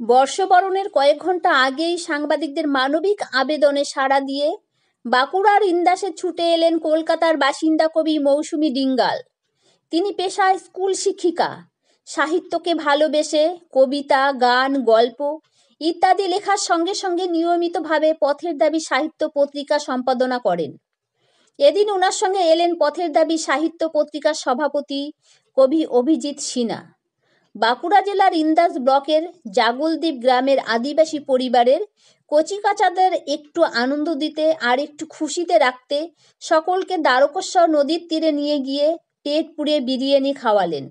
বর্ষবরণের কয়েক ঘন্টা আগেই সাংবাদিকদের মানবিক আবেদনে সাড়া দিয়ে বাঁকুড়ার ইন্দাসে ছুটে এলেন কলকাতার বাসিন্দা কবি মৌসুমী ডিঙ্গাল। তিনি পেশায় স্কুল শিক্ষিকা। সাহিত্যকে ভালোবেসে কবিতা, গান, গল্প ইত্যাদি লেখার সঙ্গে সঙ্গে নিয়মিতভাবে পথের দাবি সাহিত্য পত্রিকা সম্পাদনা করেন। এদিন ওনার সঙ্গে এলেন পথের দাবি সাহিত্য পত্রিকার সভাপতি কবি অভিজিৎ সিনহা। বাঁকুড়া জেলার ইন্দাস ব্লকের জাগলদ্বীপ গ্রামের আদিবাসী পরিবারের কচিকাচাদের একটু আনন্দ দিতে আর একটু খুশিতে রাখতে সকলকে দ্বারকেশ্বর নদীর তীরে নিয়ে গিয়ে পেট পুড়ে বিরিয়ানি খাওয়ালেন।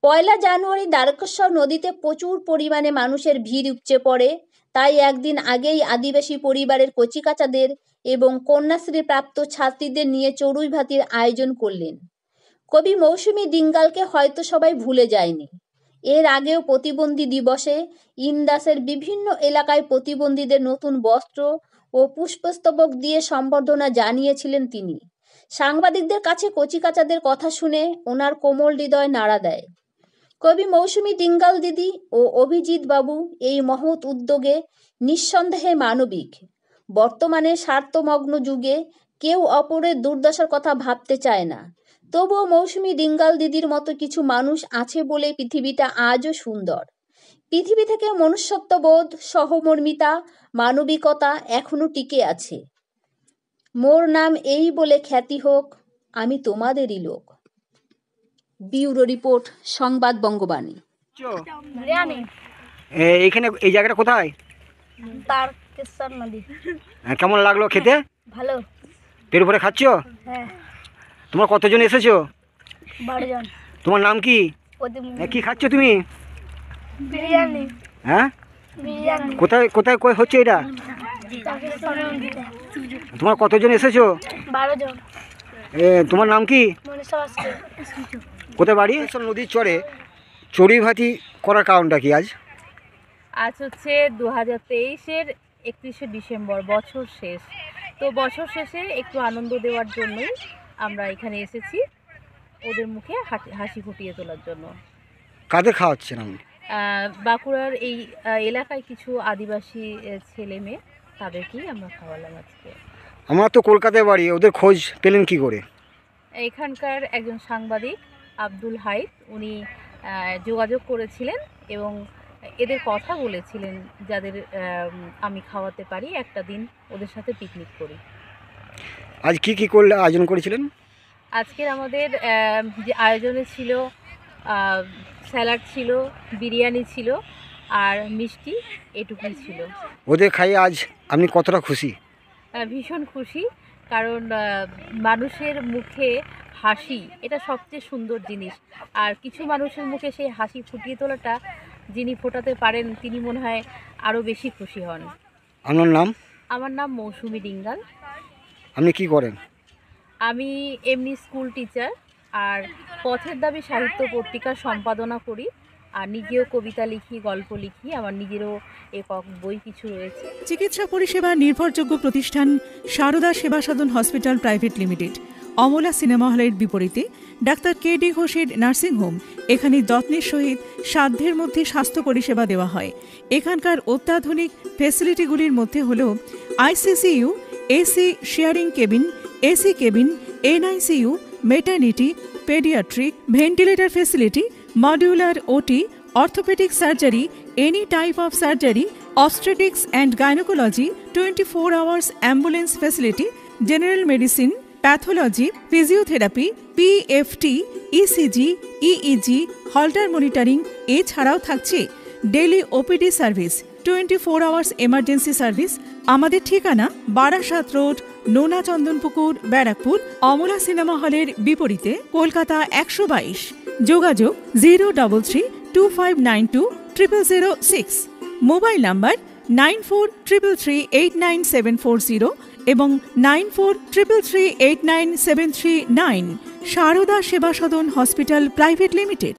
1 জানুয়ারি দ্বারকেশ্বর নদীতে প্রচুর পরিমাণে মানুষের ভিড় উপচে পড়ে। তাই একদিন আগেই আদিবাসী পরিবারের কচিকাচাদের এবং কন্যাশ্রী প্রাপ্ত ছাত্রীদের নিয়ে চড়ুই ভাতির আয়োজন করলেন। কবি মৌসুমী ডিঙ্গালকে হয়তো সবাই ভুলে যায়নি। এর আগেও প্রতিবন্ধী দিবসে ইন্দাসের বিভিন্ন এলাকায় প্রতিবন্ধীদের নতুন বস্ত্র ও পুষ্পস্তবক দিয়ে সম্বর্ধনা জানিয়েছিলেন তিনি। সাংবাদিকদের কাছে কচিকাচাদের কথা শুনে ওনার কোমল হৃদয় নাড়া দেয়। কবি মৌসুমী ডিঙ্গাল দিদি ও অভিজিৎ বাবু এই মহৎ উদ্যোগে নিঃসন্দেহে মানবিক। বর্তমানে স্বার্থমগ্ন যুগে কেউ অপরের দুর্দশার কথা ভাবতে চায় না। তবুও মৌসুমী ডিঙ্গাল দিদির মতো কিছু মানুষ আছে বলে পৃথিবীটা আজও সুন্দর। পৃথিবী থেকে মনুষ্যত্ববোধ, সহমর্মিতা, মানবিকতা এখনো টিকে আছে। মোর নাম এই বলে খ্যাতি হোক, আমি তোমাদেরই লোক। ব্যুরো রিপোর্ট, সংবাদ বঙ্গবাণী। এইখানে এই জায়গাটা কোথায়? দ্বারকেশ্বর নদী। কেমন লাগলো খেতে? ভালো। পেট ভরে খাচ্ছ? হ্যাঁ। তোমরা কতজন এসেছো? 12 জন। তোমার নাম কি? কি খাচ্ছ তুমি? বিরিয়ানি। হ্যাঁ, বিরিয়ানি। কোথায় কোথায় কই হচ্ছে এটা? দ্বারকেশ্বর নদীতে। তোমার কতজন এসেছো? 12 জন। তোমার নাম কি? মনীষা বাস্কে। কোথায় বাড়ি? নদীর চরে চড়ুই ভাতি করার কারণটা কি আজ? আজ হচ্ছে 2023-এর 31শে ডিসেম্বর, বছর শেষ। তো বছর শেষে একটু আনন্দ দেওয়ার জন্যই আমরা এখানে এসেছি, ওদের মুখে হাসি ফুটিয়ে তোলার জন্য। কাদের খাওয়াচ্ছেন আপনি? বাঁকুড়ার এই এলাকায় কিছু আদিবাসী ছেলে মেয়ে, তাদেরকেই আমরা খাওয়ালাম আজকে। আমার তো কলকাতায় বাড়ি, ওদের খোঁজ পেলেন কি করে? এখানকার একজন সাংবাদিক আব্দুল হাইদ, উনি যোগাযোগ করেছিলেন এবং এদের কথা বলেছিলেন যাদের আমি খাওয়াতে পারি, একটা দিন ওদের সাথে পিকনিক করি। আজ কি কি করলে আয়োজন করেছিলেন? আজকের আমাদের যে আয়োজনে ছিল স্যালাড ছিল, বিরিয়ানি ছিল আর মিষ্টি, এটুকুই ছিল। ওদের খাইয়ে আজ আপনি কতটা খুশি? ভীষণ খুশি, কারণ মানুষের মুখে হাসি এটা সবচেয়ে সুন্দর জিনিস। আর কিছু মানুষের মুখে সেই হাসি ফুটিয়ে তোলাটা যিনি ফোটাতে পারেন তিনি মনে হয় আরও বেশি খুশি হন। আপনার নাম? আমার নাম মৌসুমী ডিঙ্গাল। আপনি কি করেন? আমি এমনি স্কুল টিচার, আর পথের দাবি সাহিত্য পত্রিকার সম্পাদনা করি, আর নিজেও কবিতা লিখি, গল্প লিখি, আমার নিজেরও একক বই কিছু রয়েছে। চিকিৎসা পরিষেবা নির্ভরযোগ্য প্রতিষ্ঠান Sarada Seva Sadan hospital private limited, Amala cinema হলের বিপরীতে ডাক্তার KD ঘোষের নার্সিংহোম। এখানে যত্নের সহিত সাধ্যের মধ্যে স্বাস্থ্য পরিষেবা দেওয়া হয়। এখানকার অত্যাধুনিক ফেসিলিটিগুলির মধ্যে হল ICCU, AC sharing cabin, AC cabin, NICU, maternity, paediatric, ventilator facility, modular OT, orthopaedic surgery, any type of surgery, obstetrics and gynecology, 24 hours ambulance facility, general medicine, pathology, physiotherapy, PFT, ECG, EEG, Holter monitoring. এছাড়াও থাকছে daily OPD service, 24 hours emergency service. আমাদের ঠিকানা Barasat road, নোনা Chandanpukur, Barrackpore, Amala cinema হলের বিপরীতে, কলকাতা 122। যোগাযোগ 03325920006। Mobile number 9433389740 এবং 9433389739। Sarada Seva Sadan hospital private limited.